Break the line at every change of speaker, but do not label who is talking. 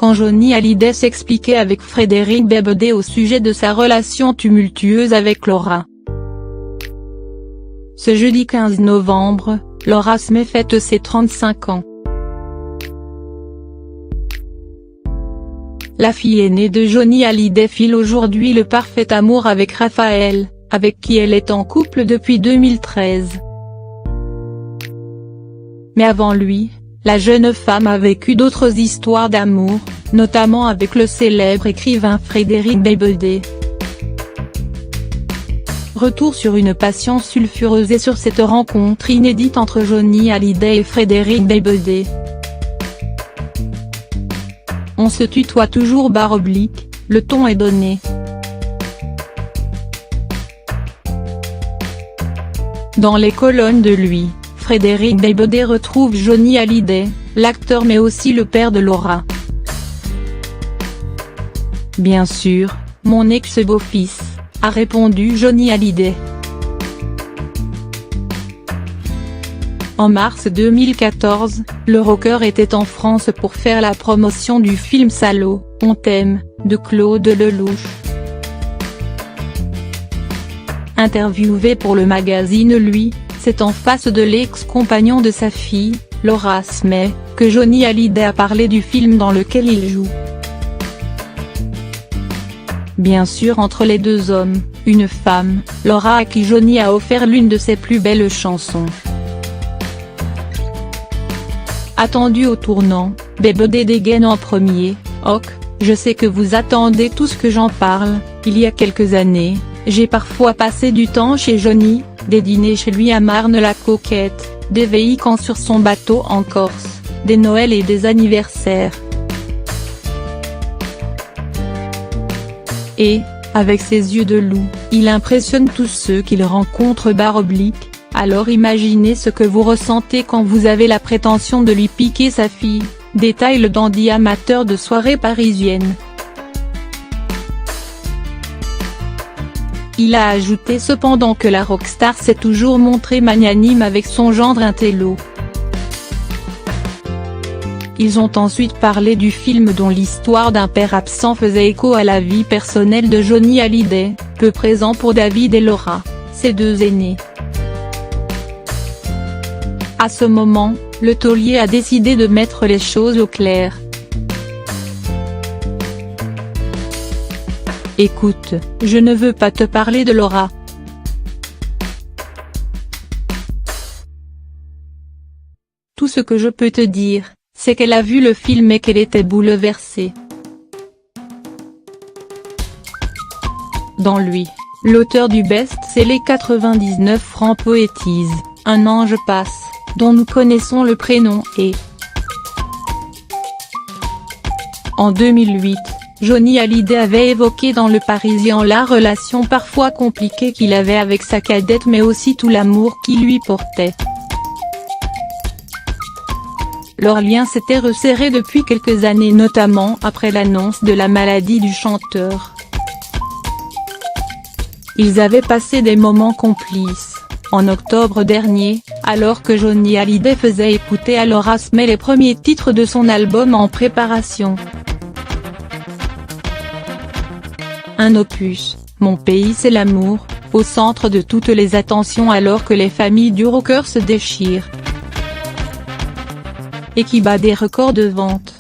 quand Johnny Hallyday s'expliquait avec Frédéric Beigbeder au sujet de sa relation tumultueuse avec Laura. Ce jeudi 15 novembre, Laura Smith fête ses 35 ans. La fille aînée de Johnny Hallyday file aujourd'hui le parfait amour avec Raphaël, avec qui elle est en couple depuis 2013. Mais avant lui, la jeune femme a vécu d'autres histoires d'amour, notamment avec le célèbre écrivain Frédéric Beigbeder. Retour sur une passion sulfureuse et sur cette rencontre inédite entre Johnny Hallyday et Frédéric Beigbeder. On se tutoie toujours / le ton est donné. Dans les colonnes de lui, Frédéric Beigbeder retrouve Johnny Hallyday, l'acteur mais aussi le père de Laura. Bien sûr, mon ex-beau-fils, a répondu Johnny Hallyday. En mars 2014, le rocker était en France pour faire la promotion du film Salaud, on t'aime, de Claude Lelouch. Interviewé pour le magazine Lui, c'est en face de l'ex-compagnon de sa fille, Laura Smith, que Johnny Hallyday a parlé du film dans lequel il joue. Bien sûr, entre les deux hommes, une femme, Laura, à qui Johnny a offert l'une de ses plus belles chansons. Attendu au tournant, Beigbeder dégaine en premier, « Ok, je sais que vous attendez tous que j'en parle, il y a quelques années, j'ai parfois passé du temps chez Johnny, des dîners chez lui à Marne-la-Coquette, des week-ends sur son bateau en Corse, des Noëls et des anniversaires. Et, avec ses yeux de loup, il impressionne tous ceux qu'il rencontre / alors imaginez ce que vous ressentez quand vous avez la prétention de lui piquer sa fille, détaille le dandy amateur de soirées parisiennes. Il a ajouté cependant que la rockstar s'est toujours montrée magnanime avec son gendre intello. Ils ont ensuite parlé du film dont l'histoire d'un père absent faisait écho à la vie personnelle de Johnny Hallyday, peu présent pour David et Laura, ses deux aînés. À ce moment, le taulier a décidé de mettre les choses au clair. Écoute, je ne veux pas te parler de Laura. Tout ce que je peux te dire, c'est qu'elle a vu le film et qu'elle était bouleversée. Dans Lui, l'auteur du best-seller 99 francs poétise « Un ange passe », dont nous connaissons le prénom et. En 2008, Johnny Hallyday avait évoqué dans Le Parisien la relation parfois compliquée qu'il avait avec sa cadette mais aussi tout l'amour qu'il lui portait. Leur lien s'était resserré depuis quelques années, notamment après l'annonce de la maladie du chanteur. Ils avaient passé des moments complices. En octobre dernier, alors que Johnny Hallyday faisait écouter à Laura Smith les premiers titres de son album en préparation. Un opus, Mon pays c'est l'amour, au centre de toutes les attentions alors que les familles du rocker se déchirent. Et qui bat des records de vente.